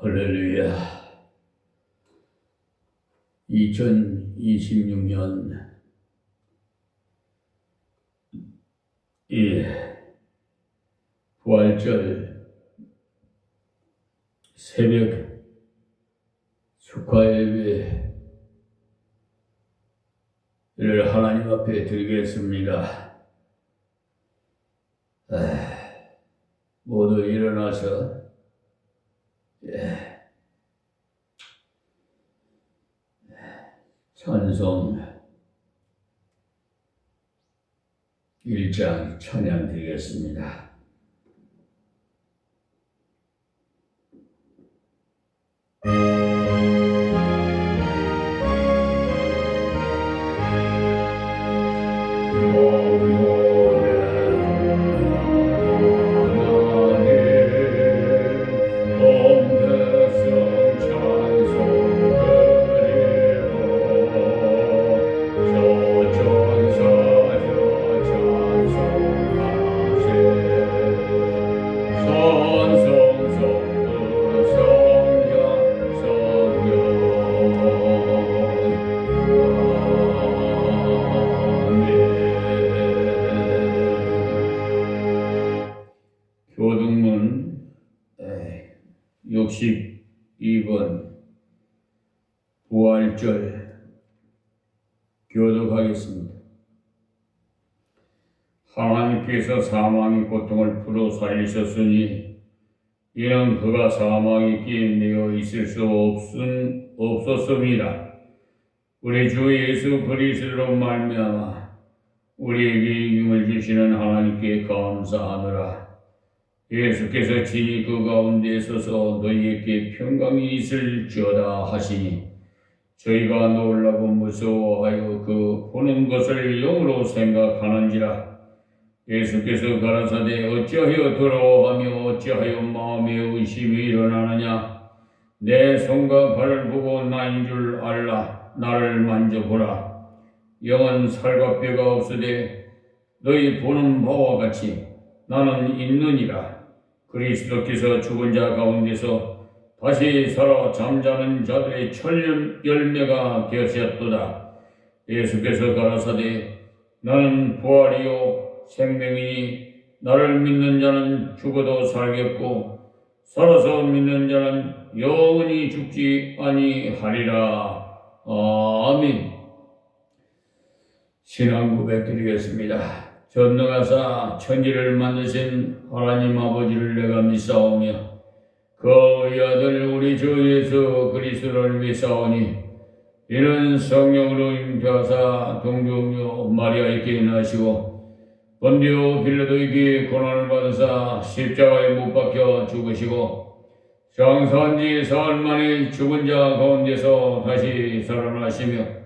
할렐루야. 2026년 이 부활절 새벽 축하 예배를 하나님 앞에 드리겠습니다. 모두 일어나서 찬송 1장 찬양 드리겠습니다. 교동문 62번 부활절 교독하겠습니다. 하나님께서 사망의 고통을 풀어 살리셨으니 이는 그가 사망에 끼임되어 있을 수 없었습니다. 우리 주 예수 그리스도로 말미암아 우리에게 이김을 주시는 하나님께 감사하노라. 예수께서 친히 그 가운데 서서 너희에게 평강이 있을지어다 하시니 저희가 놀라고 무서워하여 그 보는 것을 영으로 생각하는지라. 예수께서 가라사대 어찌하여 두려워하며 어찌하여 마음에 의심이 일어나느냐. 내 손과 발을 보고 나인 줄 알라. 나를 만져보라. 영은 살과 뼈가 없으되 너희 보는 바와 같이 나는 있느니라. 그리스도께서 죽은 자 가운데서 다시 살아 잠자는 자들의 첫 열매가 되셨도다. 예수께서 가라사대 나는 부활이요 생명이니 나를 믿는 자는 죽어도 살겠고 살아서 믿는 자는 영원히 죽지 아니하리라. 아멘. 신앙 고백 드리겠습니다. 전능하사 천지를 만드신 하나님 아버지를 내가 믿사오며 그의 아들 우리 주 예수 그리스도를 믿사오니 이는 성령으로 잉태하사 동정녀 마리아에게 나시고 본디오 빌라도에게 고난을 받으사 십자가에 못 박혀 죽으시고 장사한 지 사흘 만에 죽은 자 가운데서 다시 살아나시며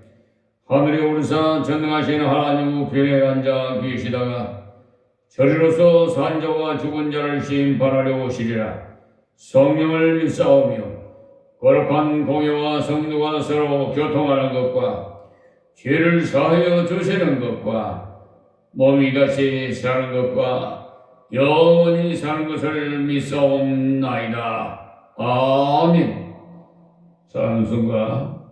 하늘에 오르사 전능하신 하나님 우편에 앉아 계시다가 저리로서 산 자와 죽은 자를 심판하려 오시리라. 성령을 믿사오며 거룩한 공회와 성도가 서로 교통하는 것과 죄를 사하여 주시는 것과 몸이 다시 사는 것과 영원히 사는 것을 믿사옵나이다. 아멘. 찬송가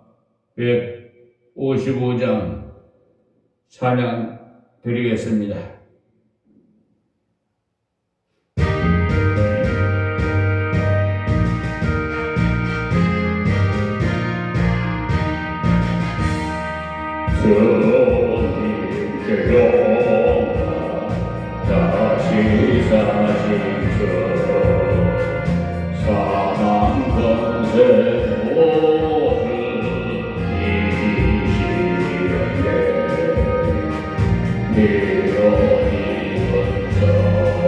155장 찬양 드리겠습니다. 주님께로 다시 사신 주 사망 권세 모두 이기시는데 미련이 번성한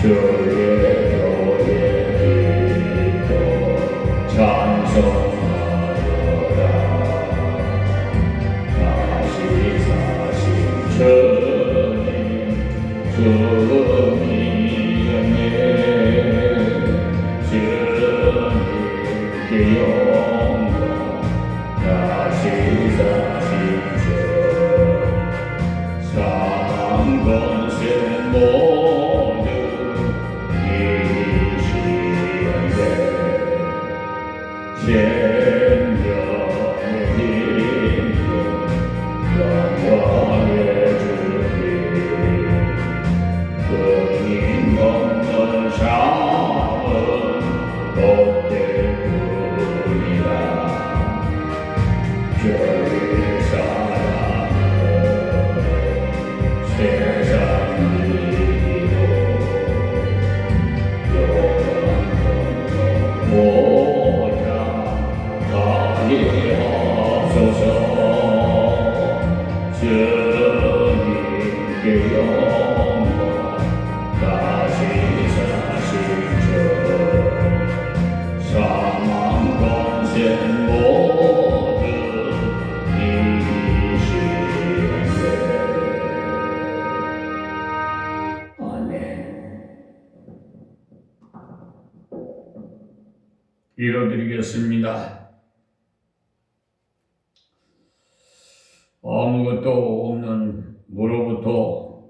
주의 교회 믿고 찬송하여라. 다시 사신 주님 주님이었네. 주님께 영광. 다시 사신 주 상권세 모두 이시는데 생명의 힘도 영광의 주님 끊임없는 샤은 복될 뿐이라. 저의 사랑은 세상 이기고 영원한 모자 가게 하소서. 주님께 영광. 다시 사신 주 사망 권세 모두 이기시는데. 아멘. 기도드리겠습니다. 아무것도 없는 무로부터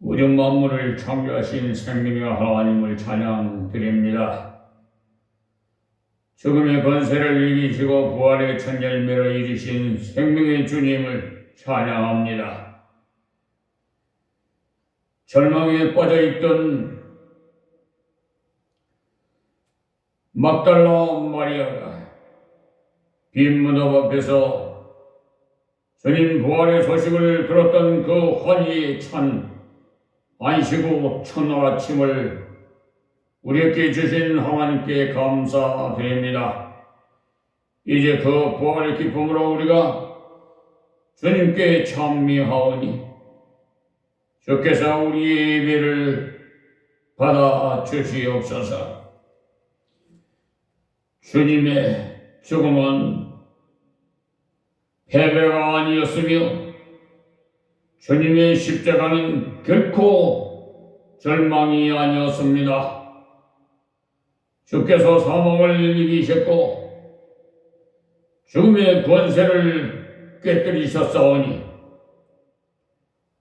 우주 만물을 창조하신 생명의 하나님을 찬양드립니다. 죽음의 권세를 이기시고 부활의 첫 열매를 이루신 생명의 주님을 찬양합니다. 절망에 빠져있던 막달라 마리아가 빈 무덤 앞에서 주님 부활의 소식을 들었던 그 환희에 찬 안식후 첫날 아침을 우리에게 주신 하나님께 감사드립니다. 이제 그 부활의 기쁨으로 우리가 주님께 찬미하오니 주께서 우리의 예배를 받아 주시옵소서. 주님의 죽음은 패배가 아니었으며 주님의 십자가는 결코 절망이 아니었습니다. 주께서 사망을 이기셨고 죽음의 권세를 깨뜨리셨사오니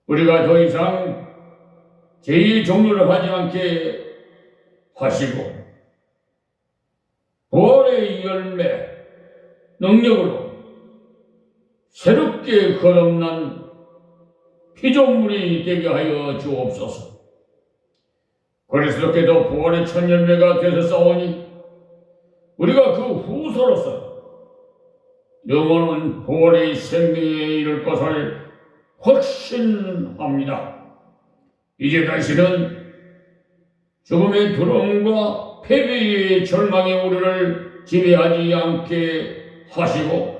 우리가 더 이상 죄의 종류를 하지 않게 하시고 부활의 열매 능력으로 새롭게 거듭난 피조물이 되게 하여 주옵소서. 그리스도께도 부활의 첫 열매가 되셨사오니 우리가 그 후손으로서 영원한 부활의 생명에 이를 것을 확신합니다. 이제 다시는 죽음의 두려움과 패배의 절망이 우리를 지배하지 않게 하시고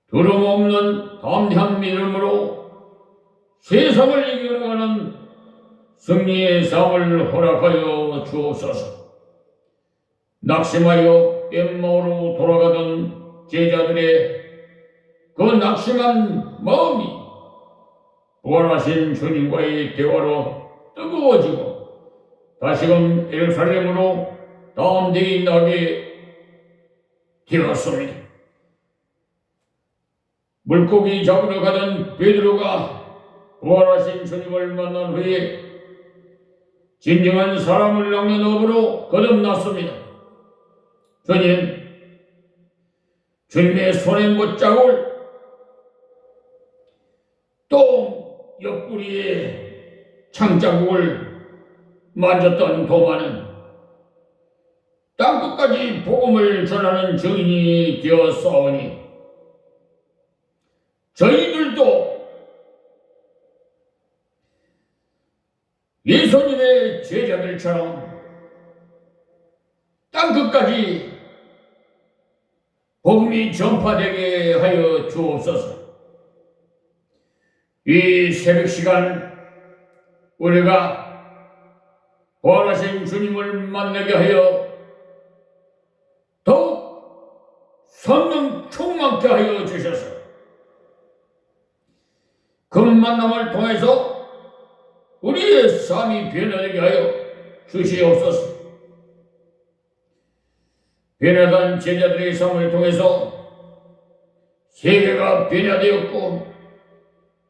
두려움 없는 담대한 믿음으로 세상을 이겨나가는 승리의 삶을 허락하여 주옵소서. 낙심하여 엠마오로 돌아가던 제자들의 그 낙심한 마음이 부활하신 주님과의 대화로 뜨거워지고 다시금 예루살렘으로 담대히 나게 되었습니다. 물고기 잡으러 가던 베드로가 부활하신 주님을 만난 후에 진정한 사람을 낳는 업으로 거듭났습니다. 주님의 손에 못자국을 또 옆구리에 창자국을 만졌던 도마는 땅끝까지 복음을 전하는 증인이 되었사오니 저희들도 예수님의 제자들처럼 땅끝까지 복음이 전파되게 하여 주옵소서. 이 새벽 시간 우리가 부활하신 주님을 만나게 하여 더욱 성령 충만케 하여 주셔서 그 만남을 통해서 우리의 삶이 변화되게 하여 주시옵소서. 변화된 제자들의 삶을 통해서 세계가 변화되었고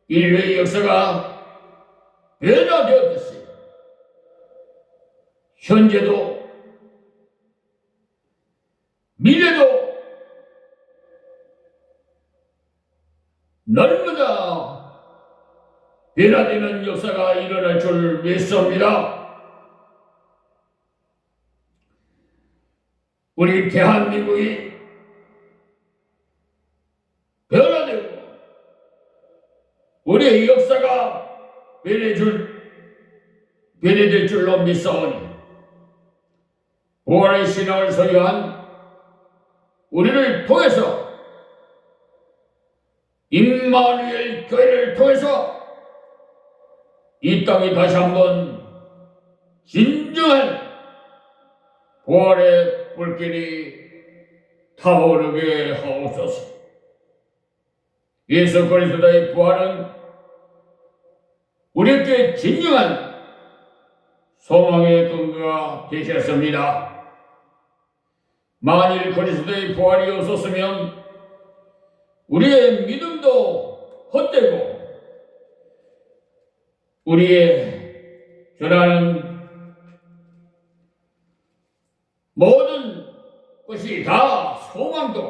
인류의 역사가 변화되었겠어요. 현재도 미래도 날마다 변화되는 역사가 일어날 줄 믿습니다. 우리 대한민국이 변화되고 우리의 역사가 변해될 줄로 믿사오니 부활의 신앙을 소유한 우리를 통해서 임마누엘 교회를 통해서 이 땅이 다시 한번 진정한 부활의 불길이 타오르게 하옵소서. 예수 그리스도의 부활은 우리에게 진정한 소망의 근거가 되셨습니다. 만일 그리스도의 부활이 없었으면 우리의 믿음도 헛되고 우리의 전하는 모든 것이 다 소망도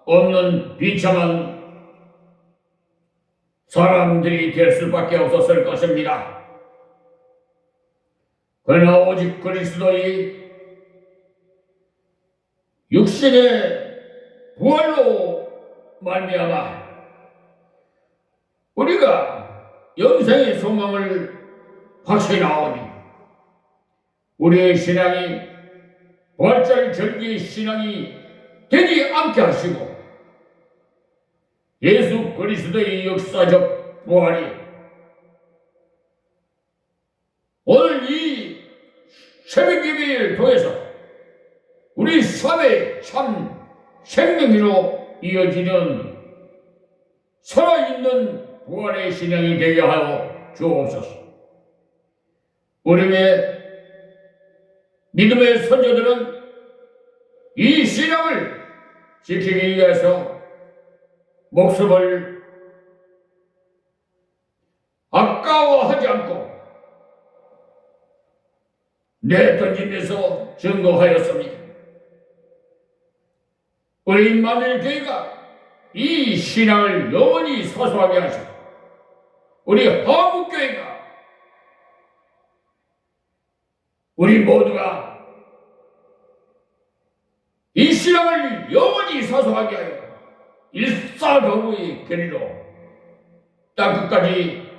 없는 비참한 사람들이 될 수밖에 없었을 것입니다. 그러나 오직 그리스도의 육신의 부활로 말미암아 우리가 영생의 소망을 확신하오니 우리의 신앙이 부활절기의 신앙이 되지 않게 하시고 예수 그리스도의 역사적 부활이 오늘 이 새벽 예배를 통해서 우리 삶의 참 생명으로 이어지는 살아있는 부활의 신앙이 되게 하여 주옵소서. 우리의 믿음의 선조들은 이 신앙을 지키기 위해서 목숨을 아까워하지 않고 내던지면서 증거하였습니다. 우리 임마누엘 교회가 이 신앙을 영원히 사수하게 하시고 우리 한국교회가 우리 모두가 이 신앙을 영원히 사수하게 하여 일사병의 교리로 땅끝까지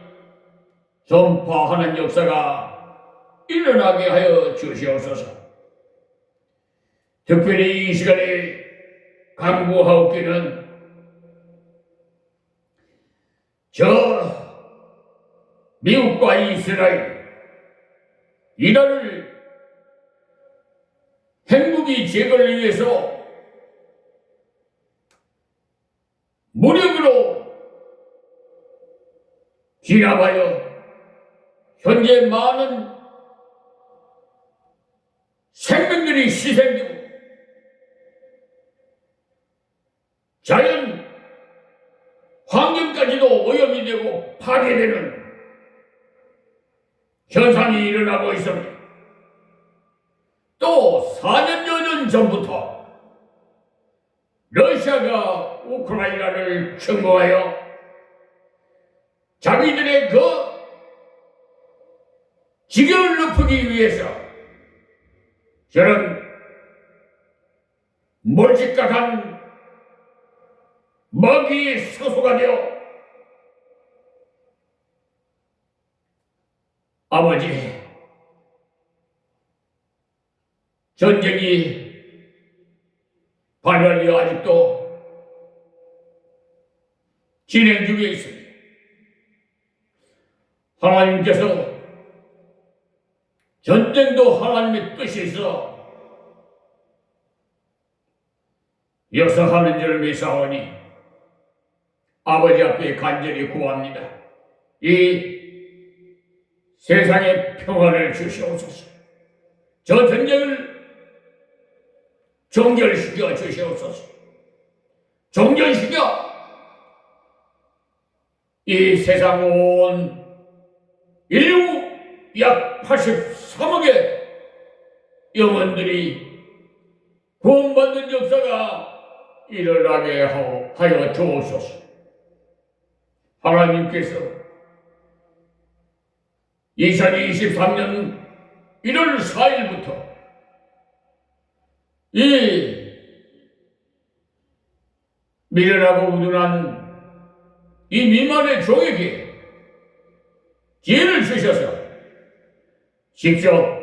전파하는 역사가 일어나게 하여 주시옵소서. 특별히 이 시간에 간구하옵기는 저 미국과 이스라엘 이란을 핵무기 제거를 위해서 무력으로 진압하여 현재 많은 생명들이 희생되고 자연 환경까지도 오염이 되고 파괴되는 현상이 일어나고 있습니다. 또 4년여 년 전부터 러시아가 우크라이나를 침공하여 자기들의 그 지경을 높이기 위해서 저런 몰직각한 먹이의 서소가 되어 아버지 전쟁이 발발이 아직도 진행 중에 있습니다. 하나님께서 전쟁도 하나님의 뜻이 있어 역사하는 줄 믿사오니 아버지 앞에 간절히 구합니다. 이 세상에 평화를 주시옵소서. 저 전쟁을 종결시켜 주시옵소서. 종결시켜 이 세상 온 인류 약 83억의 영혼들이 구원받는 역사가 일어나게 하여 주옵소서. 하나님께서 2023년 1월 4일부터 이 미련하고 우둔한 이 미만의 종에게 기회를 주셔서 직접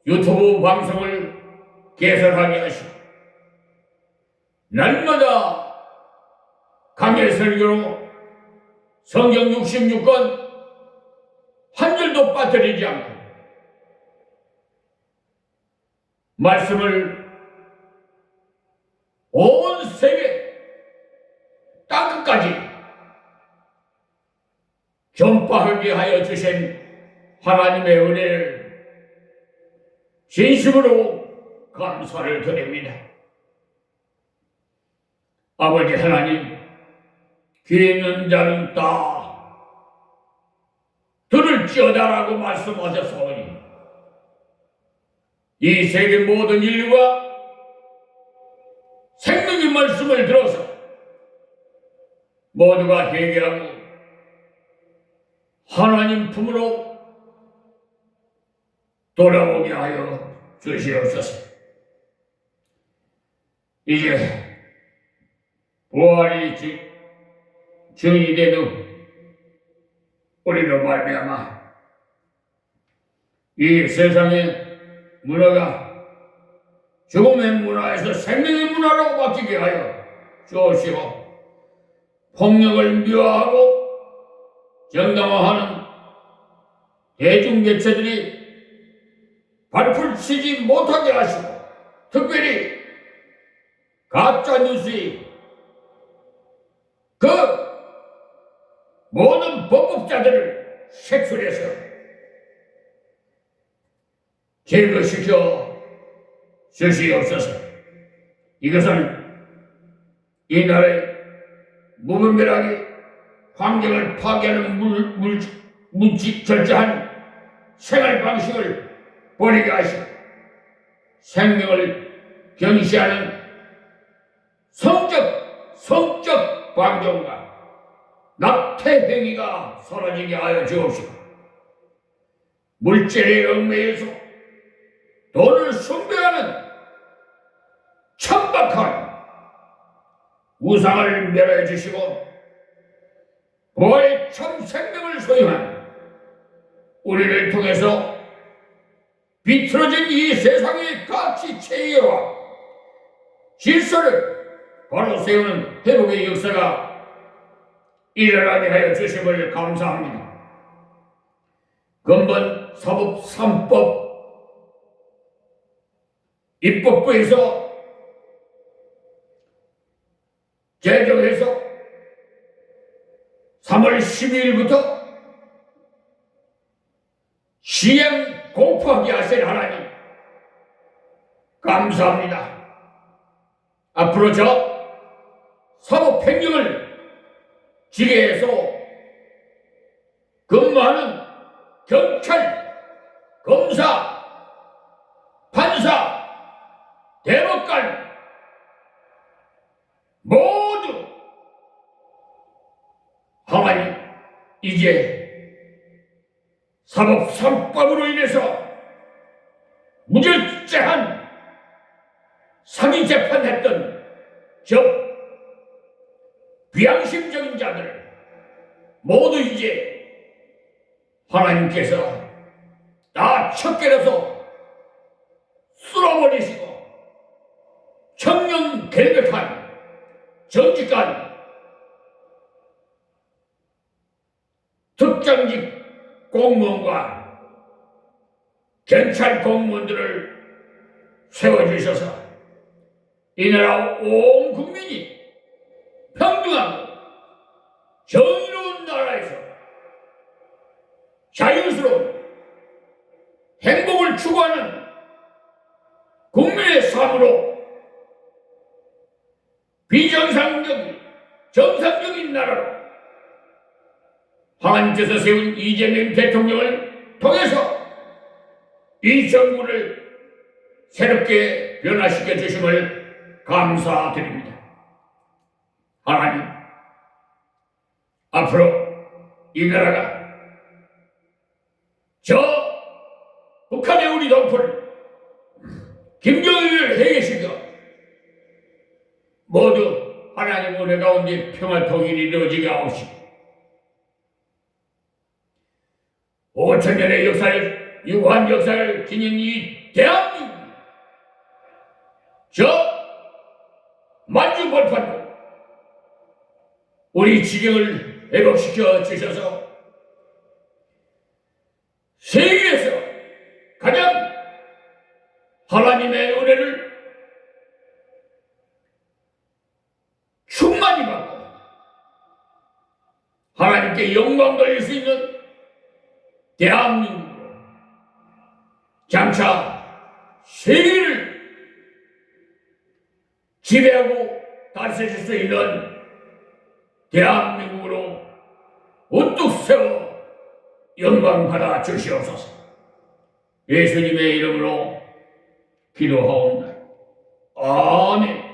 유튜브 방송을 개설하게 하시고 날마다 강해 설교로 성경 66권 한 줄도 빠뜨리지 않고 말씀을 온 세계 땅끝까지 전파하게 하여 주신 하나님의 은혜를 진심으로 감사를 드립니다. 아버지 하나님, 귀 있는 자는 다 들을지어다라고 말씀하셨사오니 이 세계 모든 인류가 생명의 말씀을 들어서 모두가 회개하고 하나님 품으로 돌아오게 하여 주시옵소서. 이제 부활이 증이 되는 우리로 말미암아 이 세상의 문화가 죽음의 문화에서 생명의 문화로 바뀌게 하여 주옵시고 폭력을 미화하고 정당화하는 대중매체들이 발풀 치지 못하게 하시고 특별히 가짜뉴스의 그 모든 범법자들을 색출해서 제거시켜 주시옵소서. 이것은 이 나라의 무분별하게 환경을 파괴하는 절제한 생활 방식을 버리게 하시고 생명을 경시하는 성적 방종과 낙태 행위가 사라지게 하여 주옵시고 물질의 얽매여서 돈을 숭배하는 천박한 우상을 멸해 주시고 부활의 참 생명을 소유한 우리를 통해서 비틀어진 이 세상의 가치 체계와 질서를 바로 세우는 회복의 역사가 일어나게 하여 주심을 감사합니다. 근본 사법 3법 입법부에서 제정해서 3월 12일부터 시행 공포하게 하신 하나님 감사합니다. 앞으로 저 사법행정을 지게해서 근무하는 경찰, 검사, 판사, 대법관 모두 하나님 이제 사법 3법으로 인해서 무절제한 사기 재판했던 저 비양심적인 자들을 모두 이제 하나님께서 다 척결해서 쓸어버리시고 청렴결백한 정직한 국장직 공무원과 경찰 공무원들을 세워주셔서 이 나라 온 국민이 평등하고 정의로운 나라에서 자유스러운 행복을 추구하는 국민의 삶으로 비정상적인 정상적인 나라로 하나님께서 세운 이재명 대통령을 통해서 이 정부를 새롭게 변화시켜 주심을 감사드립니다. 하나님, 앞으로 이 나라가 저 북한의 우리 동포를 김정일을 해계시켜 모두 하나님 은혜 가운데 평화 통일이 이루어지게 하옵시고 5,000년의 역사를 유구한 역사를 지닌 이 대한민국 저 만주벌판으로 우리 지경을 회복시켜 주셔서 세계에서 가장 하나님의 은혜를 충만히 받고 하나님께 영광 돌릴 수 있는 대한민국으로 장차 세계를 지배하고 다스릴 수 있는 대한민국으로 우뚝 세워 영광 받아 주시옵소서. 예수님의 이름으로 기도하옵나이다. 아멘.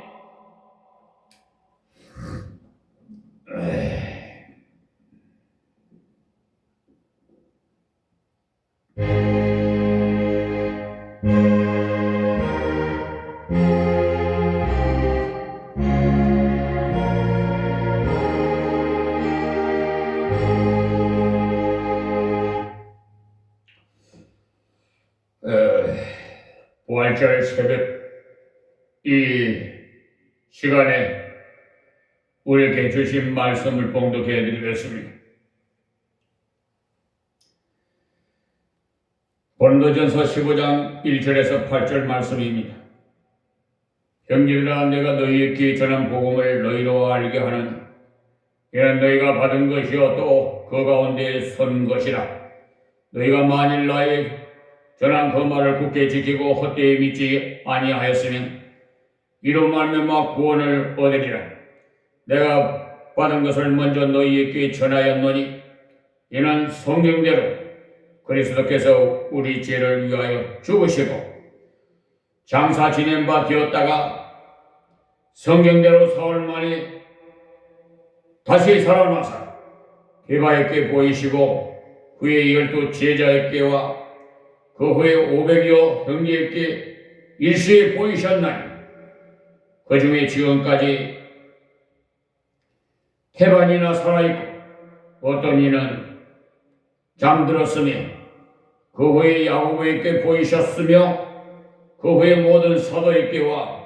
부활절 새벽 이 시간에 우리에게 주신 말씀을 봉독해 드리겠습니다. 고린도전서 15장 1절에서 8절 말씀입니다. 형제들아, 내가 너희에게 전한 복음을 너희로 알게 하는 이는 너희가 받은 것이요 또 그 가운데 선 것이라. 너희가 만일 나의 전한 그 말을 굳게 지키고 헛되이 믿지 아니하였으면 이로 말미암아 구원을 얻으리라. 내가 받은 것을 먼저 너희에게 전하였노니 이는 성경대로 그리스도께서 우리 죄를 위하여 죽으시고 장사 지낸 바 되었다가 성경대로 사흘 만에 다시 살아나사 게바에게 보이시고 후에 12 제자에게와 그 후에 500여 형제에게 일시에 보이셨나니 그 중에 지금까지 태반이나 살아있고 어떤 이는 잠들었으며 그 후에 야고보에게 보이셨으며 그 후에 모든 사도에게와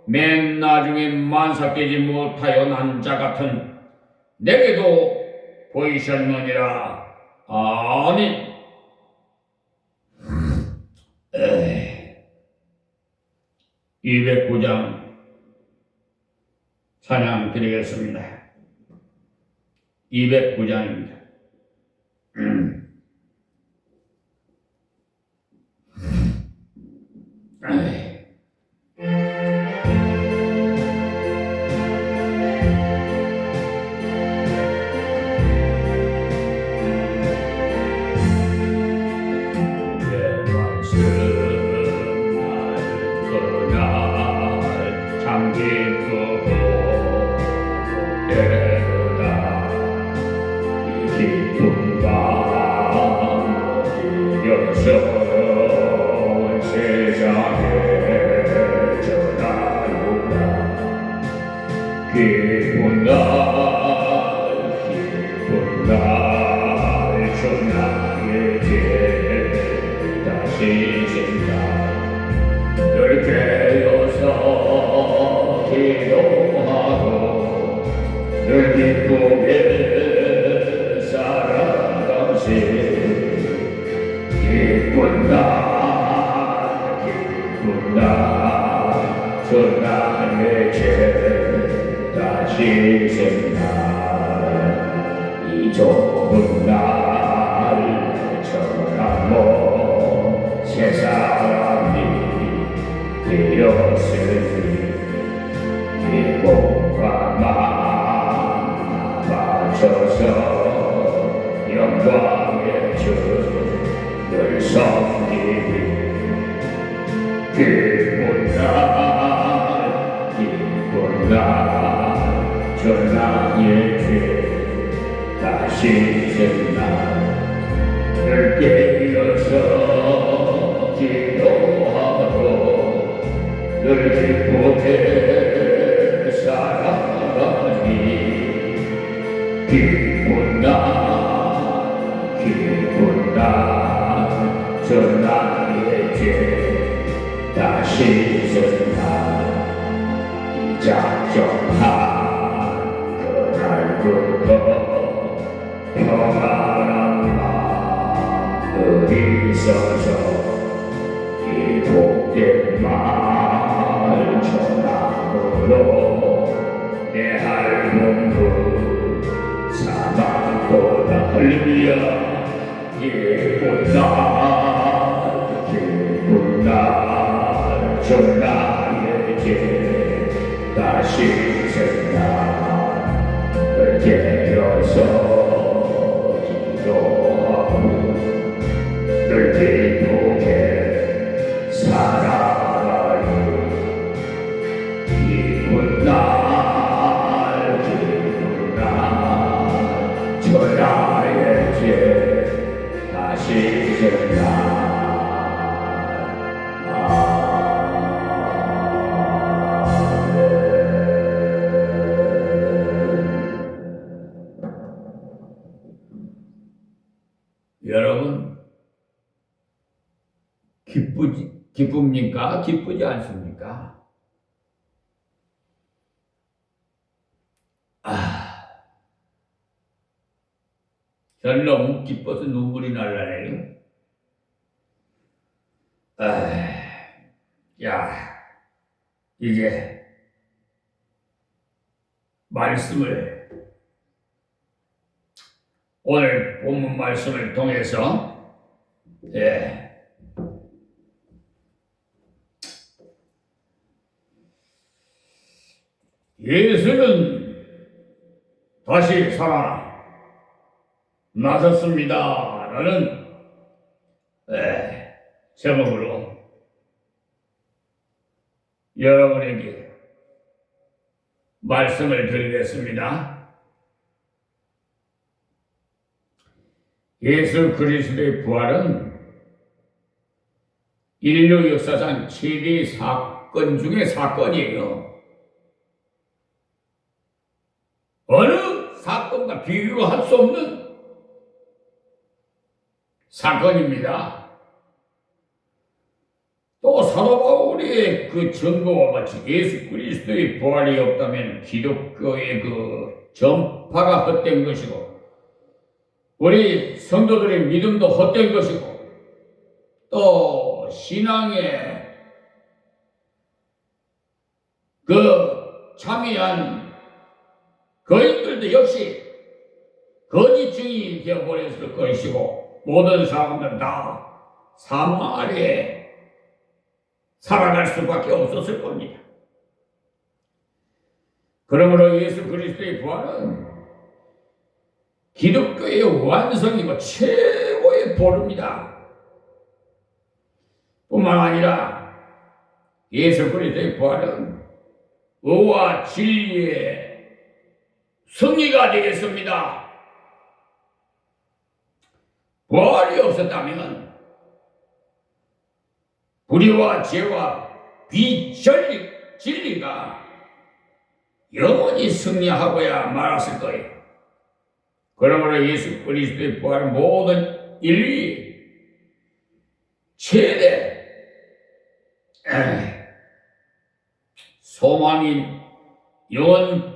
맨 나중에 만삭되지 못하여 난 자 같은 내게도 보이셨느니라. 아멘. 209장 찬양 드리겠습니다. 209장입니다. 기쁜 날 기쁜 날 주나의 죄 다시 생날 이 좁은 날 천한 몸 새 사람이 되었으니 이 몸과 마음 맞춰서 영광의 주를 섬기리 기쁜 날 기쁜 날 전하의 죄 다시 생날 늘 깨어서 기도하고 늘 기쁘게 살아가니 기쁜 날 기쁜 날 전하의 죄 다시 생날 이 작정한 그날부터 평안한 마음이 있어서 이 복된 말 전함으로 내 할공부 사망보다 할렐루야 기쁜 날 기쁜 날 전나의 죄 다시 생날 깨어서 기도하고 늘 기쁘게 살아가리 기쁜 날 기쁜 날 전나의 죄 다시 생날 여러분 기쁩니까? 기쁘지 않습니까? 저는 너무 기뻐서 눈물이 날라네요. 야, 이제 말씀을 오늘 본문 말씀을 통해서 예수는 다시 살아나셨습니다 라는 제목으로 여러분에게 말씀을 드리겠습니다. 예수 그리스도의 부활은 인류 역사상 최대의 사건 중에 사건이에요. 어느 사건과 비교할 수 없는 사건입니다. 또 사도 바울의 그 증거와 같이 예수 그리스도의 부활이 없다면 기독교의 그 전파가 헛된 것이고 우리 성도들의 믿음도 헛된 것이고 또 신앙에 그 참여한 거인들도 역시 거짓 증인이 되어버렸을 것이고 모든 사람들은 다 사망 아래에 살아갈 수밖에 없었을 겁니다. 그러므로 예수 그리스도의 부활은 기독교의 완성이고 최고의 보루입니다. 뿐만 아니라 예수 그리스도의 부활은 의와 진리의 승리가 되겠습니다. 부활이 없었다면 불의와 죄와 비진리가 영원히 승리하고야 말았을 거예요. 그러므로 예수 그리스도의 부활은 모든 인류의 최대 소망인 영원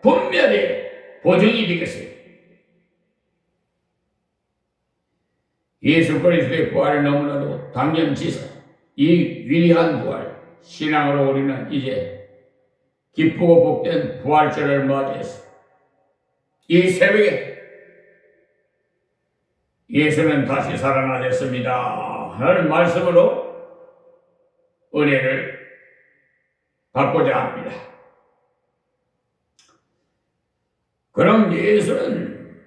분별의 보증이 되겠어요. 예수 그리스도의 부활이 너무나도 당연지사 이 위대한 부활 신앙으로 우리는 이제 기쁘고 복된 부활절을 맞이했습니다. 이 새벽에 예수는 다시 살아나셨습니다 하는 말씀으로 은혜를 받고자 합니다. 그럼 예수는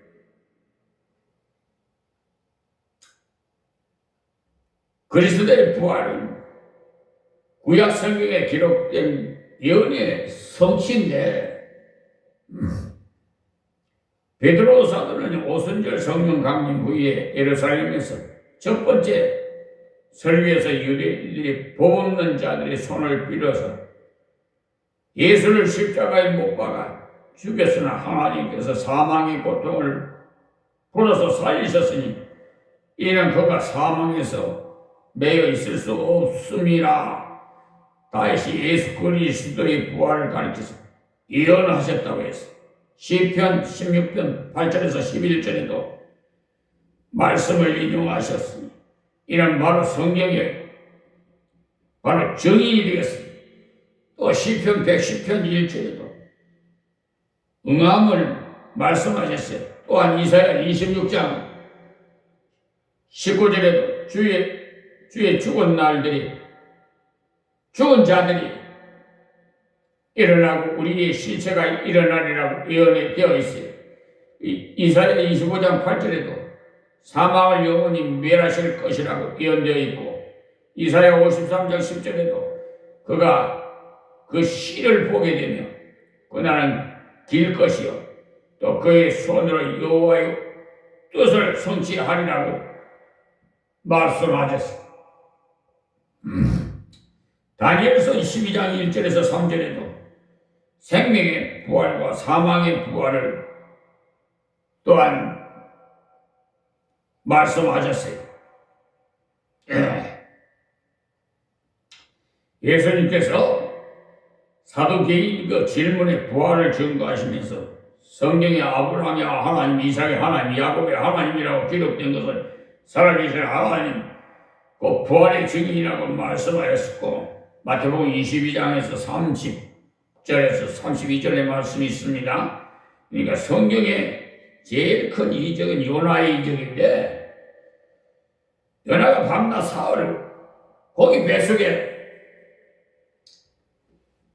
그리스도의 부활은 구약 성경에 기록된 예언의 성취인데 베드로 사도는 오순절 성령 강림 후에 예루살렘에서 첫 번째 설교에서 유대인들이 법 없는 자들의 손을 빌어서 예수를 십자가에 못 박아 죽였으나 하나님께서 사망의 고통을 풀어서 살리셨으니 이는 그가 사망에서 매여 있을 수 없음이라. 다시 예수 그리스도의 부활을 가르쳐서 예언하셨다고 했어. 시편 16편 8절에서 11절에도 말씀을 인용하셨으니 이는 바로 성경에 바로 증인이 되겠습니다. 또 시편 110편 1절에도 응함을 말씀하셨어요. 또한 이사야 26장 19절에도 주의 죽은 자들이 일어나고 우리의 시체가 일어나리라고 예언이 되어 있어요. 이사야 25장 8절에도 사망을 영원히 멸하실 것이라고 예언되어 있고 이사야 53장 10절에도 그가 그 씨를 보게 되며 그날은 길 것이요 또 그의 손으로 여호와의 뜻을 성취하리라고 말씀하셨습니다. 다니엘서 12장 1절에서 3절에도 생명의 부활과 사망의 부활을 또한 말씀하셨어요. 예수님께서 사두개인 그 질문의 부활을 증거하시면서 성경에 아브라함의 하나님, 이삭의 하나님, 야곱의 하나님이라고 기록된 것을 살아계신 하나님, 그 부활의 증인이라고 말씀하였고 마태복음 22장에서 30절에서 32절의 말씀이 있습니다. 그러니까 성경에 제일 큰 이적은 요나의 이적인데 요나가 밤낮 사흘을 거기 뱃속에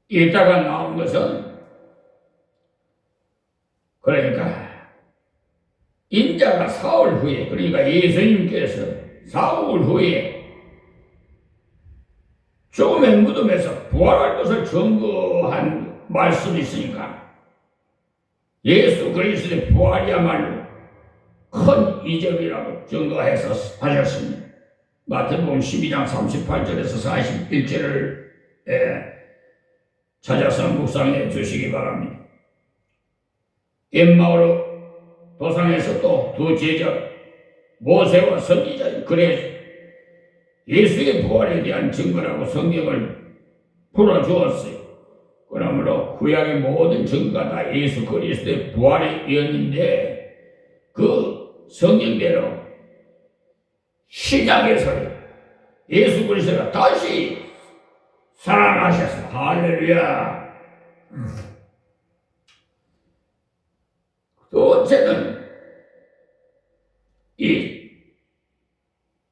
있다가 나온 것은 그러니까 인자가 사흘 후에 그러니까 예수님께서 사흘 후에 죽음의 무덤에서 부활할 것을 증거한 말씀이 있으니까 예수 그리스도의 부활이야말로 큰 이적이라고 증거해서 하셨습니다. 마태복음 12장 38절에서 41절을 찾아서 묵상해 주시기 바랍니다. 엠마오 도상에서 또 두 제자 모세와 선지자의 글에 예수의 부활에 대한 증거라고 성경을 풀어주었어요. 그러므로 구약의 모든 증거가 다 예수 그리스도의 부활의 예언인데 그 성경대로 신약에서 예수 그리스도가 다시 살아나셨어. 할렐루야. 두 번째는 이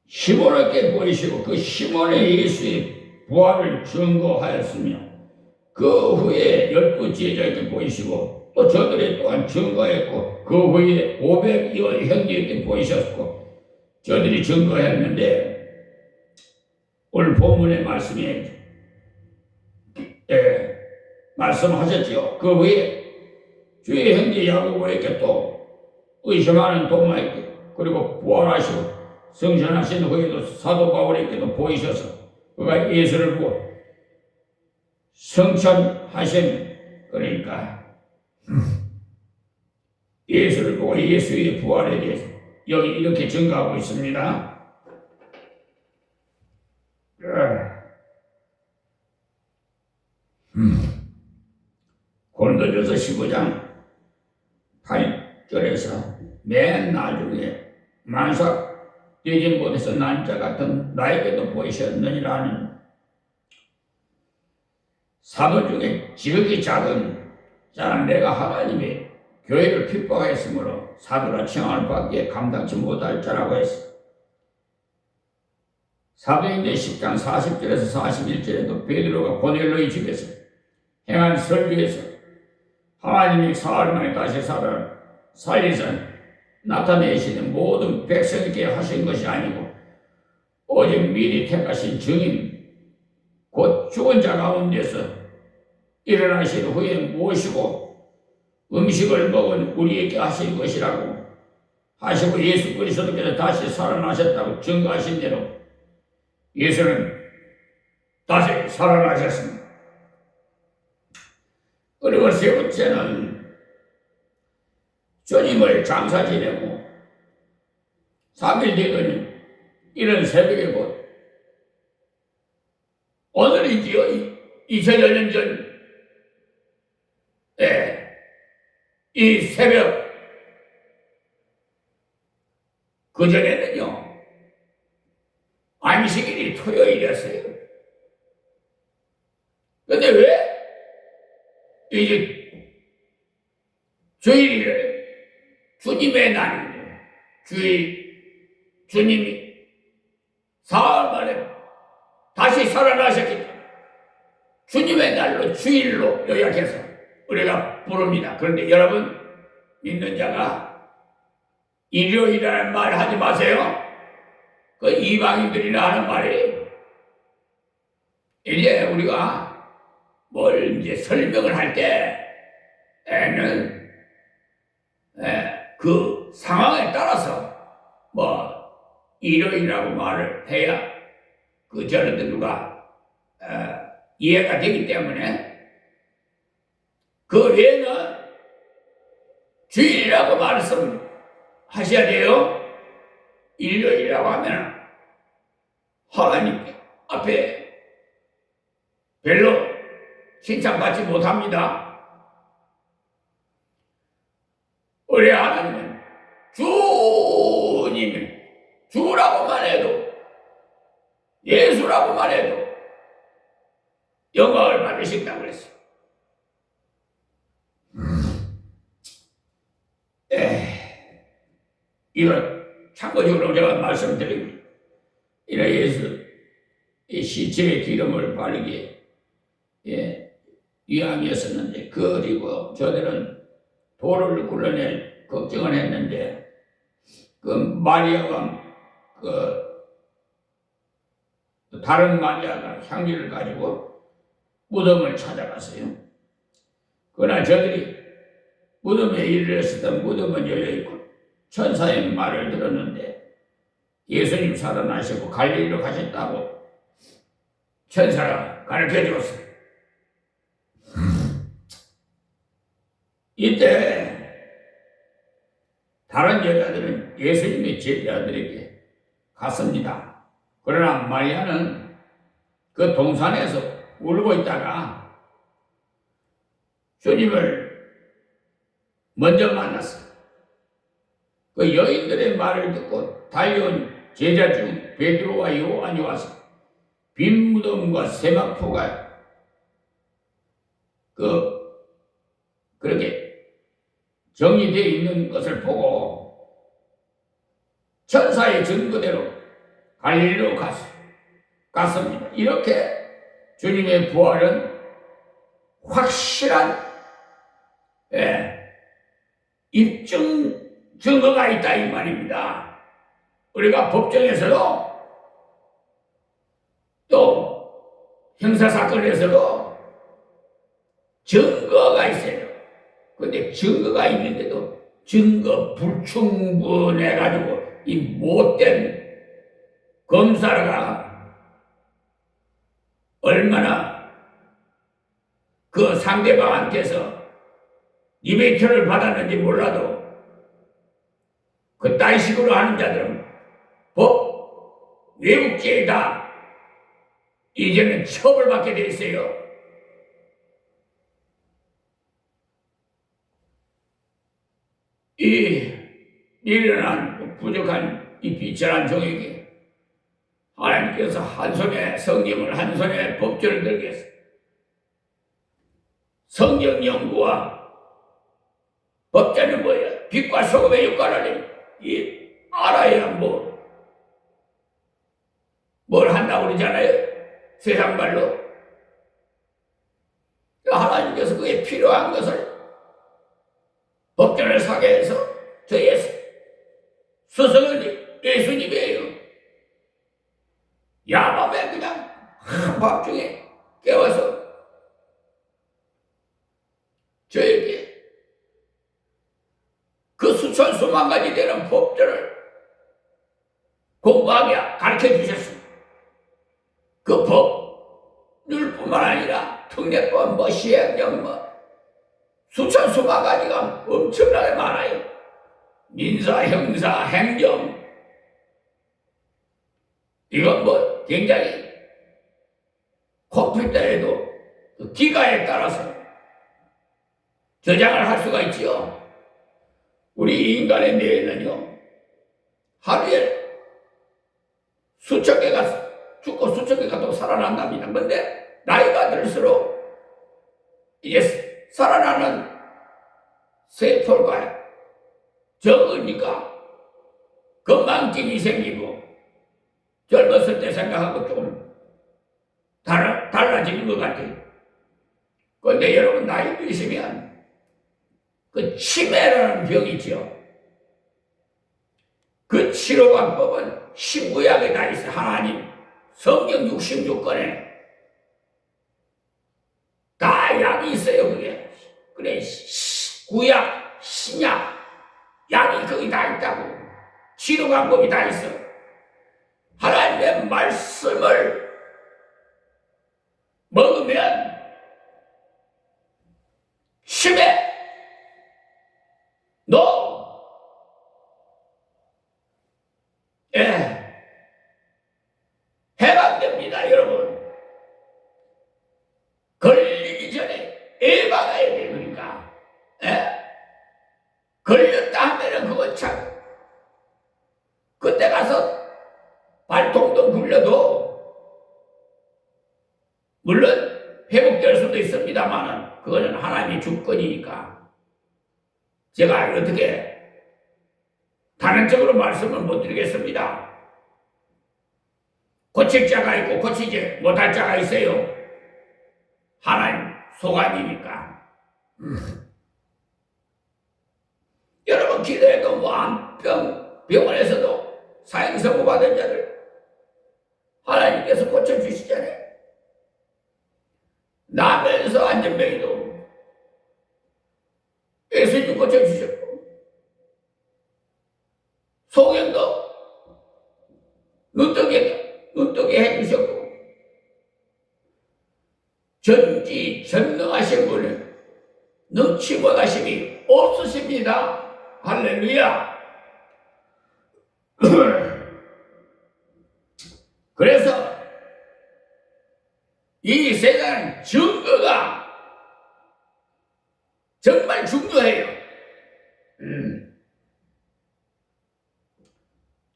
시몬에게 보이시고 그 시몬의 예수의 부활을 증거하였으며 그 후에 12 제자에게 보이시고 또 저들이 또한 증거했고 그 후에 500여 형제에게 보이셨고 저들이 증거했는데 오늘 본문의 말씀에 말씀하셨죠. 그 후에 주의 형제 야고보에게 또 의심하는 도마에게 그리고 부활하시고 성천하신 후에도 사도 바울에게도 보이셔서 그가 예수를 보고 성천하신 그러니까 예수를 보고 예수의 부활에 대해서 여기 이렇게 증거하고 있습니다. 고린도전서 15장 8절에서 맨 나중에 만삭 되지 못해서 난자 같은 나에게도 보이셨느니라 하는 사도 중에 지극히 작은 자는 내가 하나님의 교회를 핍박했으므로 사도라 칭함을 받기에 감당치 못할 자라고 했어. 사도행전 10장 40절에서 41절에도 베드로가 고넬로의 집에서 행한 설교에서 하나님이 사흘 만에 다시 살리사 나타내시는 모든 백성에게 하신 것이 아니고 오직 미리 택하신 증인 곧 죽은 자 가운데서 일어나신 후에 모시고 음식을 먹은 우리에게 하신 것이라고 하시고 예수 그리스도께서 다시 살아나셨다고 증거하신 대로 예수는 다시 살아나셨습니다. 그리고 세 번째는 주님을 장사 지내고 3일 되더니 이런 새벽에 곧 오늘이지요. 2000여 년 전 이 새벽 그전에는요 안식일이 토요일이었어요. 근데 왜 이제 주일을 주님의 날인데 주님이 사흘 만에 다시 살아나셨기 때문에 주님의 날로 주일로 요약해서 우리가 부릅니다. 그런데 여러분 믿는 자가 일요일이라는 말 하지 마세요. 그 이방인들이나 하는 말이 이제 우리가 뭘 이제 설명을 할 때에는 그 상황에 따라서 뭐 일요일이라고 말을 해야 그 저런들과 이해가 되기 때문에 그 외에는 주일이라고 말씀하셔야 돼요. 일요일이라고 하면 하나님 앞에 별로 칭찬받지 못합니다. 우리 하나님은 주님이 주라고만 해도 예수라고만 해도 영광을 받으신다고 그랬어요. 이런 참고적으로 제가 말씀드립니다. 이런 예수 이 시체의 기름을 바르기에 위함이었었는데 그리고 저들은 돌을 굴러낼 걱정을 했는데 그 마리아가 다른 마리아가 향기를 가지고 무덤을 찾아갔어요. 그러나 저들이 무덤에 이르렀을 무덤은 열려있고 천사의 말을 들었는데 예수님 살아나시고 갈릴리로 가셨다고 천사가 가르쳐줬어요. 이때 다른 여자들은 예수님의 제자들에게 갔습니다. 그러나 마리아는 그 동산에서 울고 있다가 주님을 먼저 만났어요. 그 여인들의 말을 듣고 달려온 제자 중 베드로와 요한이 와서 빈 무덤과 세마포가 그렇게 정리되어 있는 것을 보고 천사의 증거대로 갈릴리로 갔습니다. 이렇게 주님의 부활은 확실한 입증 증거가 있다 이 말입니다. 우리가 법정에서도 또 형사사건에서도 증거가 있어요. 근데 증거가 있는데도 증거 불충분해가지고 이 못된 검사가 얼마나 그 상대방한테서 리베이트를 받았는지 몰라도 그따위 식으로 하는 자들은 법 외국죄에 다 이제는 처벌받게 돼 있어요. 이 일어난 부족한 이 비천한 종에게 하나님께서 한 손에 성경을 한 손에 법전을 들게 해서 성경 연구와 법전은 뭐예요? 빛과 소금의 역할을 알아야 뭘 한다고 그러잖아요. 세상 말로. 하나님께서 그에 필요한 것을 법전을 사게 해서 저의 스승은 예수님이에요. 야밤에 그냥 한밤중에 깨워서 저에게 그 수천 수만 가지 되는 법전을 공부하게 가르쳐 주셨습니다. 그 법률뿐만 아니라 특례법, 시행령, 수천 수만 가지가 엄청나게 많아요. 민사, 형사, 행정. 이건 굉장히 컴퓨터에도 그 기가에 따라서 저장을 할 수가 있지요. 우리 인간의 뇌에는요, 하루에 수천 개가 죽고 수천 개가 또 살아난답니다. 그런데 나이가 들수록 이제 살아나는 세포가 적으니까 건망증이 생기고 젊었을 때 생각하고 좀 달라지는 것 같아요. 그런데 여러분 나이 드시면 그 치매라는 병이 있죠. 그 치료방법은 신구약에 다 있어요. 하나님 성경 66권에 다 약이 있어요. 그게 그래 구약 신약 약이 거기 다 있다고. 치료방법이 다 있어. 하나님의 말씀을 먹으면 심해 해방됩니다. 여러분 걸리기 전에 예방해야 돼. 그러니까 걸렸다 하면은 그거 참 그때 가서 발통도 굴려도 물론 회복될 수도 있습니다만은 그거는 하나님의 주권이니까 제가 어떻게 단언적으로 말씀을 못 드리겠습니다. 고칠 자가 있고 고치지 못할 자가 있어요. 하나님 소관이니까. 여러분 기도해도 병원에서도 사형 선고받은 자들 하나님께서 고쳐주시잖아요. 나면서 안전병이도 예수님 고쳐주셨고 소경도 눈뜨게 해주셨고 전지전능하신 분은 능치 못하심이 없으십니다. 할렐루야. 그래서 이 세상 증거가 정말 중요해요.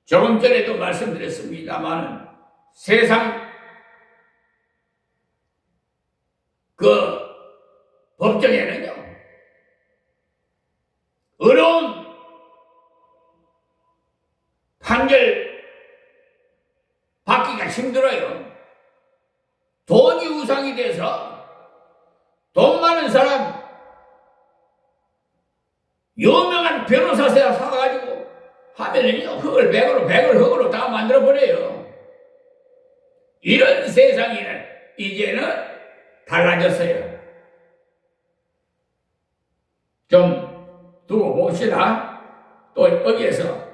조금 전에도 말씀드렸습니다만 세상 그 법정에는요 어려운 판결 받기가 힘들어요. 돈이 우상이 돼서 돈 많은 사람 유명한 변호사 사가지고 하면은요 흙을 백을 흙으로 다 만들어버려요. 이런 세상에는 이제는 달라졌어요. 좀 두고 봅시다. 또 거기에서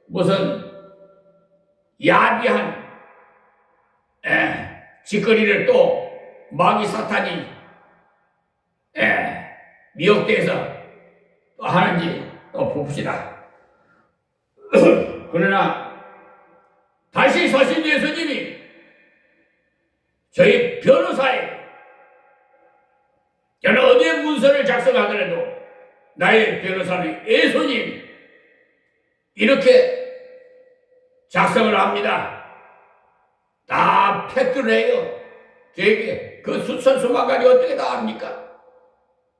무슨 야비한 짓거리를 또 마귀 사탄이 미혹돼서 또 하는지 또 봅시다. 그러나 다시 서신 예수님이 저희 변호사에 저는 어디에 문서를 작성하더라도 나의 변호사는 예수님 이렇게 작성을 합니다. 다 팩트를 해요. 되게 그 숫자 수만 가지 어떻게 다 합니까?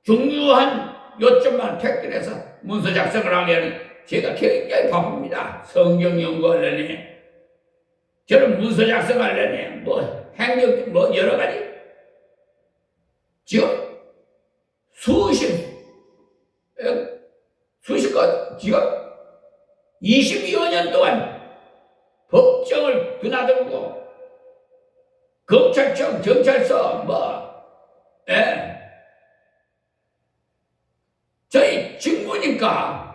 중요한 요점만 팩트를 해서 문서 작성을 하면 제가 굉장히 바쁩니다. 성경 연구하려니 저는 문서 작성하려니 뭐 행정 뭐 여러 가지 지금 수십 건 지금 22여 년 동안 법정을 드나들고 검찰청 경찰서 저희 직무니까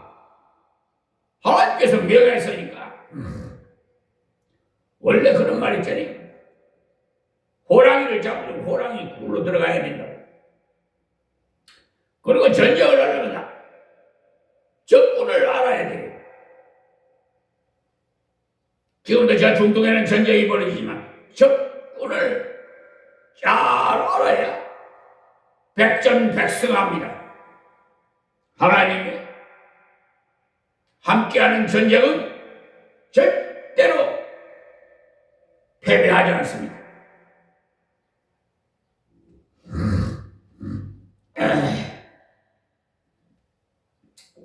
하나님께서 명하셨으니까 원래 그런 말 있잖아요. 호랑이를 잡으려면 호랑이 굴로 들어가야 된다. 그리고 전쟁을 하려면 적군을 알아야 돼요. 지금도 저 중동에는 전쟁이 벌어지지만 적군을 잘 알아야 백전백승합니다. 하나님이 함께하는 전쟁은 절대로 패배하지 않습니다.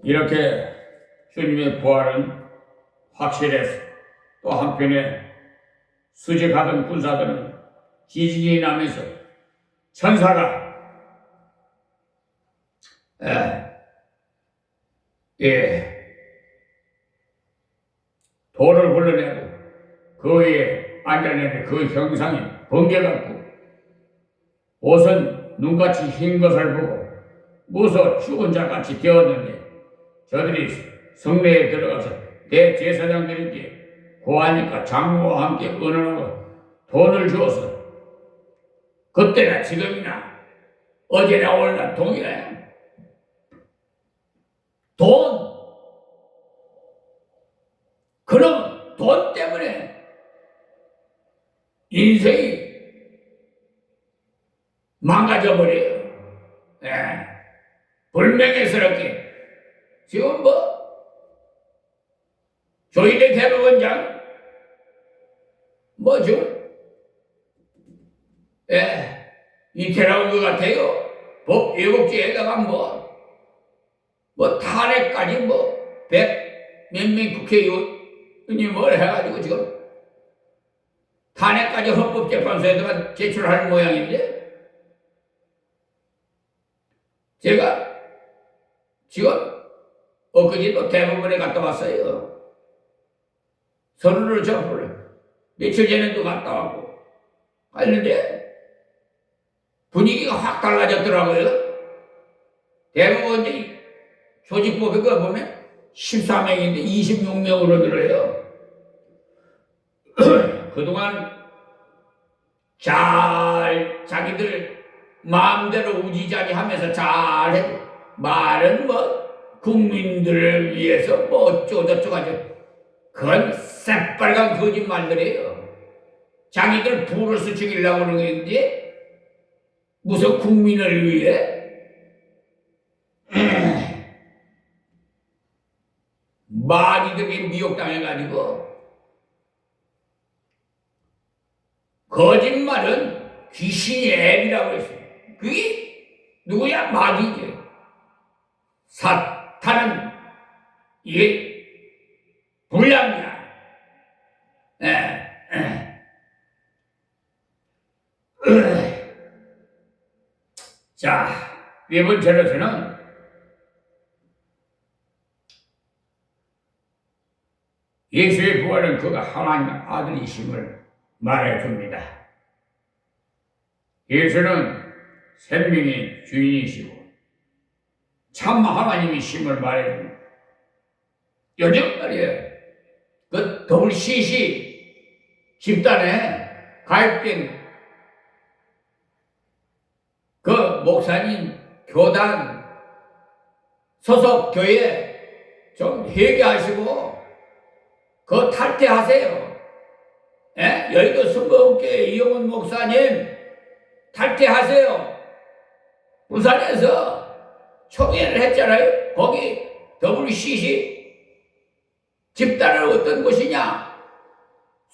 이렇게 주님의 부활은 확실해서 또 한편에 수직하던 군사들은 지진이 나면서 천사가 돌을 흘러내고 그 위에 앉아내는 그 형상이 번개같고 옷은 눈같이 흰 것을 보고 무서 죽은 자같이 되었는데 저들이 성내에 들어가서 대제사장들에게 고하니까 장로와 함께 의논하고 돈을 주어서 그때나 지금이나 어제나 오늘나 동일해. 돈. 그럼 돈 때문에 인생이 망가져버려요. 불명예스럽게. 지금 조희대 대법원장, 지금, 이태라운 것 같아요. 법 왜곡죄에다가 탄핵까지 몇 명 국회의원이 뭘 해가지고 지금 탄핵까지 헌법재판소에다가 제출할 모양인데, 제가 지금 엊그제도 대법원에 갔다 왔어요. 서류를 접수를 며칠 전에도 갔다 왔고 갔는데 분위기가 확 달라졌더라고요. 대법원이 조직법에 그 보면 14명인데 26명으로 늘어요. 그동안 잘 자기들 마음대로 우지자지하면서 잘해. 말은 국민들을 위해서 어쩌고저쩌고 하죠. 그건 새빨간 거짓말들이에요. 자기들 부를 죽이려고 그러는 건지 무슨 국민을 위해 마귀들에게 미혹당해가지고 거짓말은 귀신의 앱이라고 했어요. 그게 누구야? 마귀지. 사탄은 이게 불량이야. 자, 네 번째로서는 예수의 부활은 그가 하나님 아들이심을 말해줍니다. 예수는 생명의 주인이시고 참 하나님이심을 말해줍니다. 요즘 말이에요. 그 WCC 집단에 가입된 그 목사님, 교단, 소속 교회 좀 회개하시고 그거 탈퇴하세요. 여의도 순복음교회 이용훈 목사님 탈퇴하세요. 부산에서 총회를 했잖아요. 거기 WCC 집단은 어떤 곳이냐?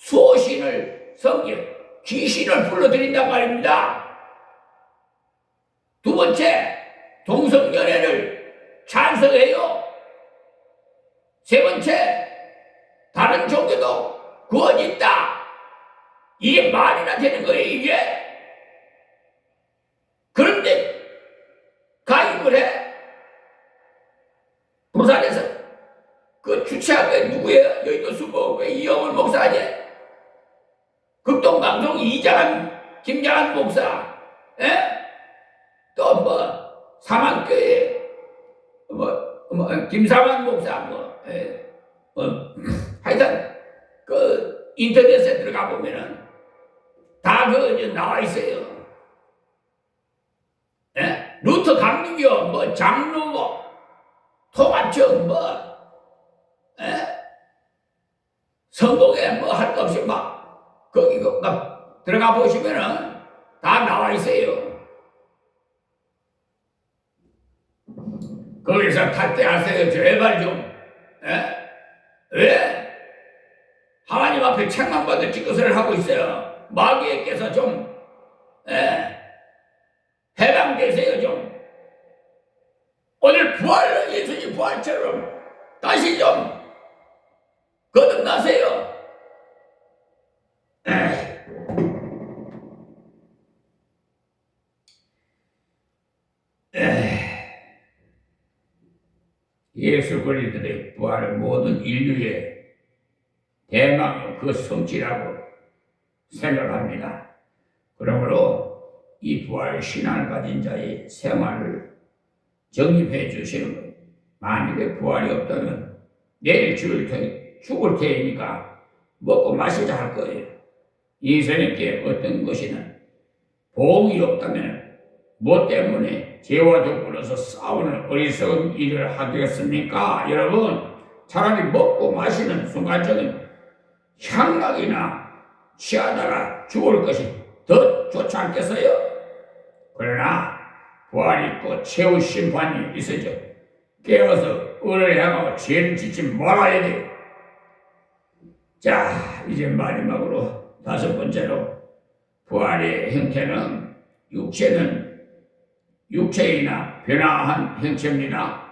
수호신을 섬겨 귀신을 불러들인단 말입니다. 두 번째, 동성연애를 찬성해요. 세 번째, 다른 종교도 구원이 있다. 이게 말이나 되는 거예요, 이게? 그런데 가입을 해. 부산에서 그 주최한 게 누구예요? 여의도 수목교회 이영훈 목사 아니에요? 극동방송 김장한 목사, 또 사만교회 김사만 목사 하여튼 그 인터넷에 들어가 보면은 다 나와 있어요. 루터 강림교 장로 통합청 성공에 할 거 없이 거기 들어가 보시면은 다 나와 있어요. 거기서 탈퇴하세요. 제발 좀. 왜? 하나님 앞에 책망받을 짓것을 하고 있어요. 마귀에게서 좀 해방되세요 좀. 오늘 예수님 부활처럼 다시 좀 거듭나세요. 예수 그리스도의 부활은 모든 인류의 대망의 그 성취라고 생각합니다. 그러므로 이 부활 신앙을 가진 자의 생활을 정립해 주시는 거예요. 만약에 부활이 없다면 내일 죽을 테니까 먹고 마시자 할 거예요. 인생에게 어떤 것이는 보험이 없다면 뭐 때문에 죄와 더불어서 싸우는 어리석은 일을 하겠습니까? 여러분, 차라리 먹고 마시는 순간적인 향락이나 취하다가 죽을 것이 더 좋지 않겠어요? 그러나 부활이 있고 최후 심판이 있어져 깨어서 의를 향하고 죄를 짓지 말아야 돼요. 자, 이제 마지막으로 다섯 번째로 부활의 형태는 육체이나 변화한 형체입니다.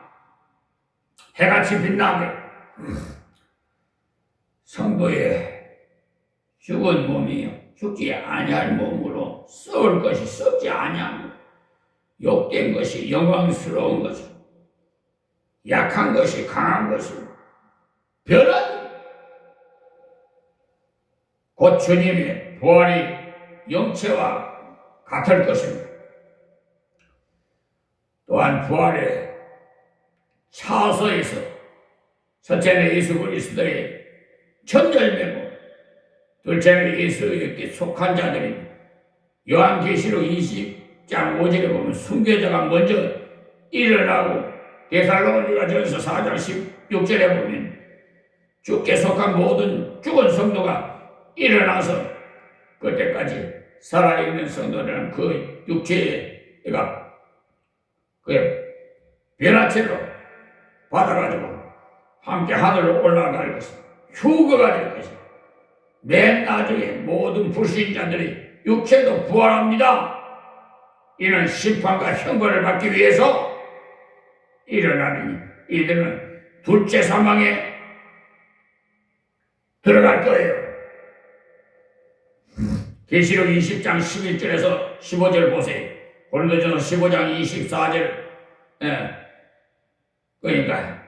해같이 빛나게 성도의 죽은 몸이 죽지 아니할 몸으로 썩을 것이 썩지 아니하며 욕된 것이 영광스러운 것을 약한 것이 강한 것을 변하니 곧 주님의 부활이 영체와 같을 것입니다. 또한 부활의 차서에서 첫째는 예수 그리스도의 첫 열매고 둘째는 예수에게 속한 자들이 요한계시록 20장 5절에 보면 순교자가 먼저 일어나고 데살로니가전서 4장 16절에 보면 주께 속한 모든 죽은 성도가 일어나서 그때까지 살아있는 성도들은 그 육체가 그 변화체로 받아가지고 함께 하늘로 올라갈 것입니다. 휴거가 될 것입니다. 맨 나중에 모든 불신자들이 육체도 부활합니다. 이는 심판과 형벌을 받기 위해서 일어나니 이들은 둘째 사망에 들어갈 거예요. 계시록 20장 11절에서 15절 보세요. 고린도전서 15장 24절 그러니까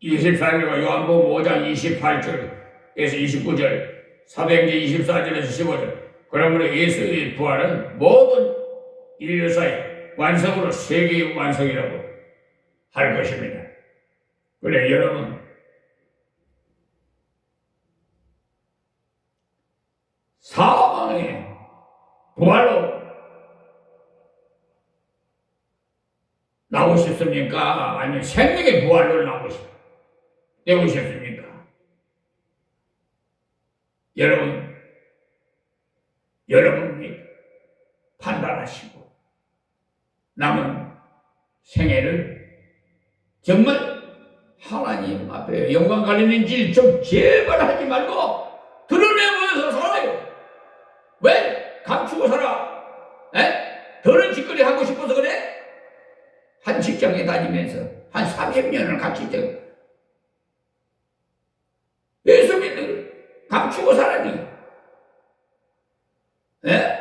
24절과 요한복음 5장 28절에서 29절 사도행전 24절에서 15절 그러므로 예수의 부활은 모든 인류사의 완성으로 세계의 완성이라고 할 것입니다. 그래 여러분 사망의 부활로 나오고 싶습니까? 아니면 생명의 부활로 되고 싶습니까? 여러분이 판단하시고 남은 생애를 정말 하나님 앞에 영광 가리는 질 좀 제발 하지 말고 드러내 감추고 살아? 에? 더는 짓거리 하고 싶어서 그래? 한 직장에 다니면서 한 30년을 같이 있다고. 예수 믿는 감추고 살았니? 에?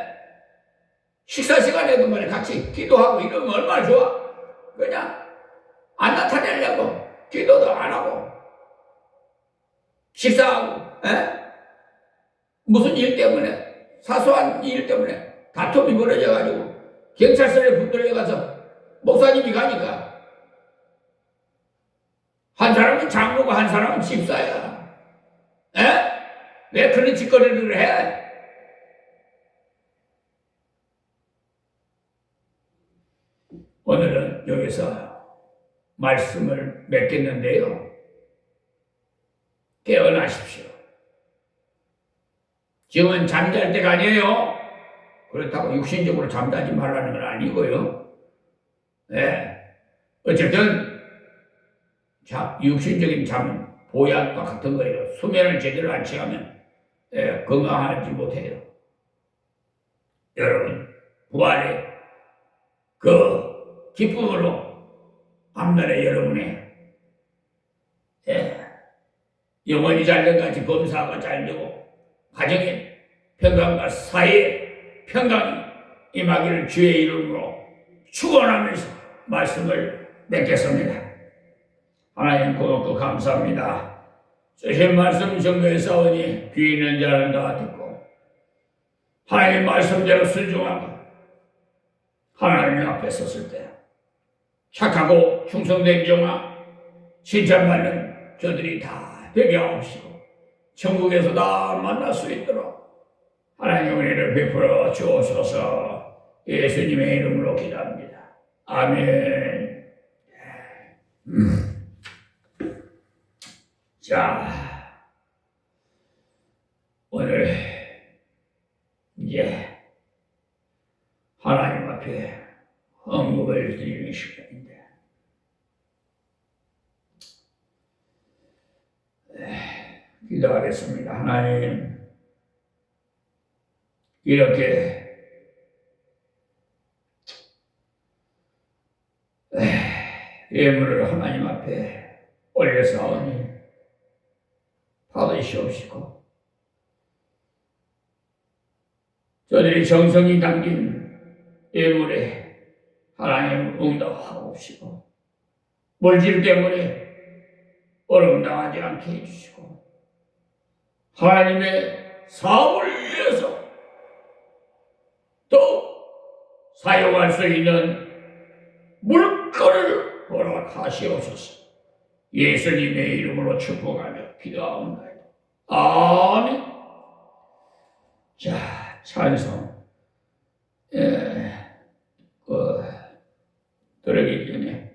식사 시간에도 말이야 같이 기도하고 이러면 얼마나 좋아? 그냥 안 나타내려고 기도도 안 하고 식사하고 무슨 일 때문에 사소한 일 때문에 다툼이 벌어져가지고 경찰서에 붙들려가서 목사님이 가니까 한 사람은 장로고 한 사람은 집사야. 왜 그런 짓거리를 해? 오늘은 여기서 말씀을 맺겠는데요. 깨어나십시오. 지금은 잠잘 때가 아니에요. 그렇다고 육신적으로 잠자지 말라는 건 아니고요. 어쨌든 육신적인 잠은 보약과 같은 거예요. 수면을 제대로 안 취하면 건강하지 못해요. 여러분 부활의 그 기쁨으로 앞날에 여러분의 영혼이 잘된같이 범사가 잘되고 가정의 평강과 사회의 평강이 임하기를 주의 이름으로 축원하면서 말씀을 맺겠습니다. 하나님 고맙고 감사합니다. 주신 말씀 정거에 싸우니 귀 있는 자는 다 듣고 하나님 말씀대로 순종하고 하나님 앞에 섰을 때 착하고 충성된 종아 칭찬받는 저들이 다 되게 하옵시고 천국에서 다 만날 수 있도록 하나님 은혜를 베풀어 주옵소서. 예수님의 이름으로 기도합니다. 아멘. 자, 오늘 이제 하나님 앞에 헌금을 드리는 시간인데 기도하겠습니다. 하나님, 이렇게 예물을 하나님 앞에 올려사오니 받으시옵시고 저들이 정성이 담긴 예물에 하나님 응답하옵시고 물질 때문에 어려움당하지 않게 해주시고 하나님의 사업을 위해서 또 사용할 수 있는 물건을 허락하시옵소서. 예수님의 이름으로 축복하며 기도하옵나이다. 아멘. 자, 찬송 들어기 전에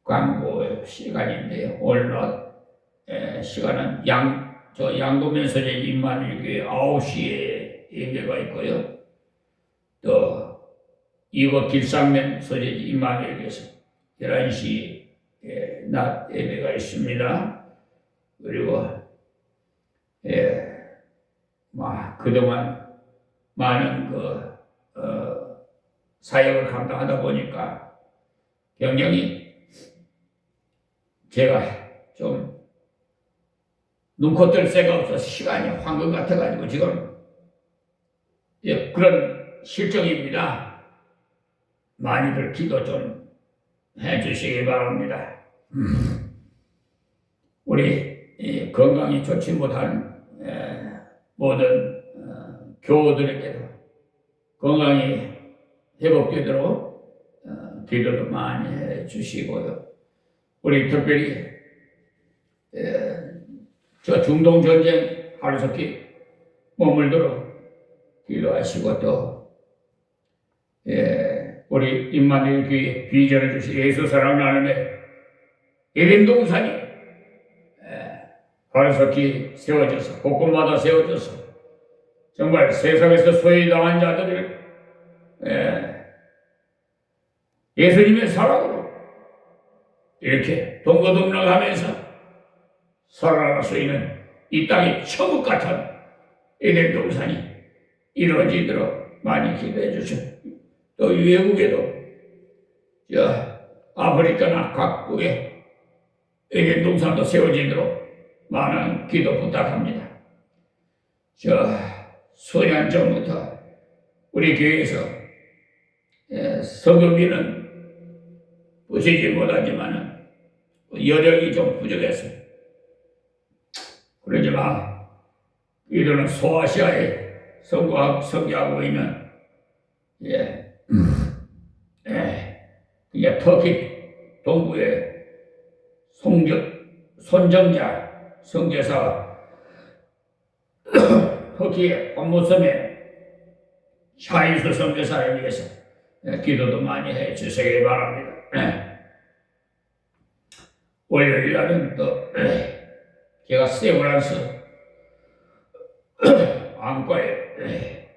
광고 시간인데요. 오늘 시간은 양도면 서재 임마누엘교회 9시에 예배가 있고요. 또 이곳 길상면 서재 임마누엘교회에서 11시 낮 예배가 있습니다. 그리고 그동안 많은 사역을 감당하다 보니까 굉장히 제가 좀 눈코 뜰 새가 없어서 시간이 황금 같아가지고 지금 그런 실정입니다. 많이들 기도 좀 해주시기 바랍니다. 우리 건강이 좋지 못한 모든 교우들에게도 건강이 회복되도록 기도도 많이 해주시고요. 우리 특별히 저 중동 전쟁 하루속히 머물도록 기도하시고 또 우리 임마누엘 교회 비전을 주신 예수 사랑 나눔의 에덴 동산이 하루속히 세워져서 곳곳마다 세워져서 정말 세상에서 소외 당한 자들을 예수님의 사랑으로 이렇게 동거동락하면서 살아갈 수 있는 이 땅이 천국 같은 에덴 동산이 이루어지도록 많이 기도해 주세요. 또 외국에도 아프리카나 각국에 에덴 동산도 세워지도록 많은 기도 부탁합니다. 수년 전부터 우리 교회에서 성교비는 부시지 못하지만 여력이 좀 부족했어요. 그러지만 이들은 소아시아에 선교하고 있는 터키 동부의 손정자 선교사가 터키의 본무섬에 샤이스 선교사를 위해서 기도도 많이 해 주시기 바랍니다. 월요일 날은 또 제가 세브란스 안과에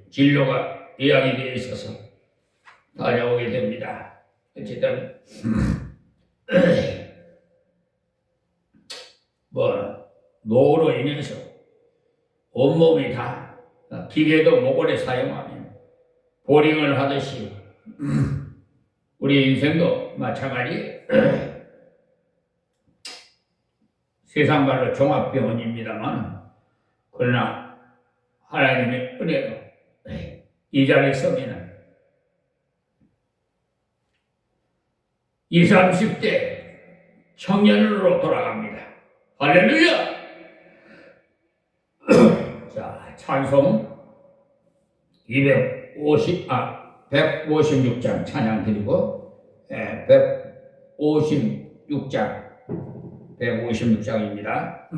진료가 예약이 되어 있어서 다녀오게 됩니다. 어쨌든 노후로 인해서 온몸이 다 기계도 모골에 사용하면 보링을 하듯이 우리 인생도 마찬가지 세상말로 종합병원입니다만 그러나 하나님의 은혜로 이 자리에 서면은 20, 30대 청년으로 돌아갑니다. 할렐루야! 자, 찬송 156장 찬양 드리고 156장입니다.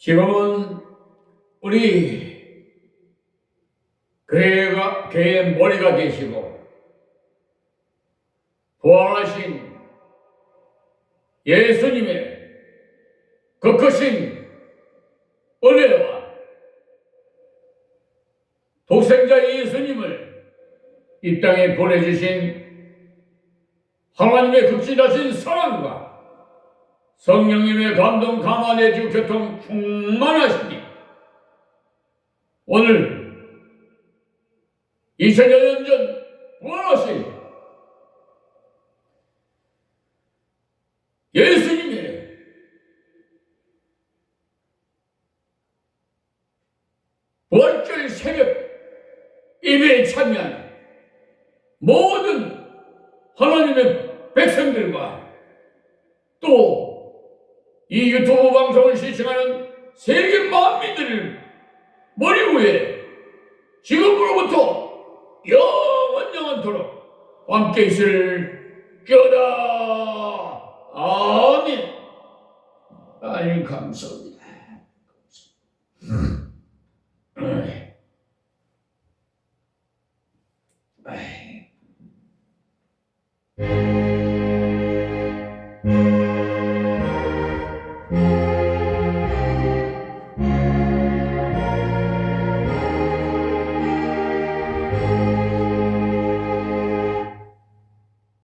지금은 우리 교회의 머리가 되시고 부활하신 예수님의 그 크신 은혜와 독생자 예수님을 이 땅에 보내주신 하나님의 극진하신 사랑과 성령님의 감동 감화내주 교통 충만하시니 오늘 2000여 년 전 부활하신 예수님의 부활절 새벽 예배에 참여하는 모든 하나님의 백성들과 또 이 유튜브 방송을 시청하는 세계 만민들을 머리 위에 지금으로부터 영원토록 함께 있을 거다. 아멘. 아유 감사합니다.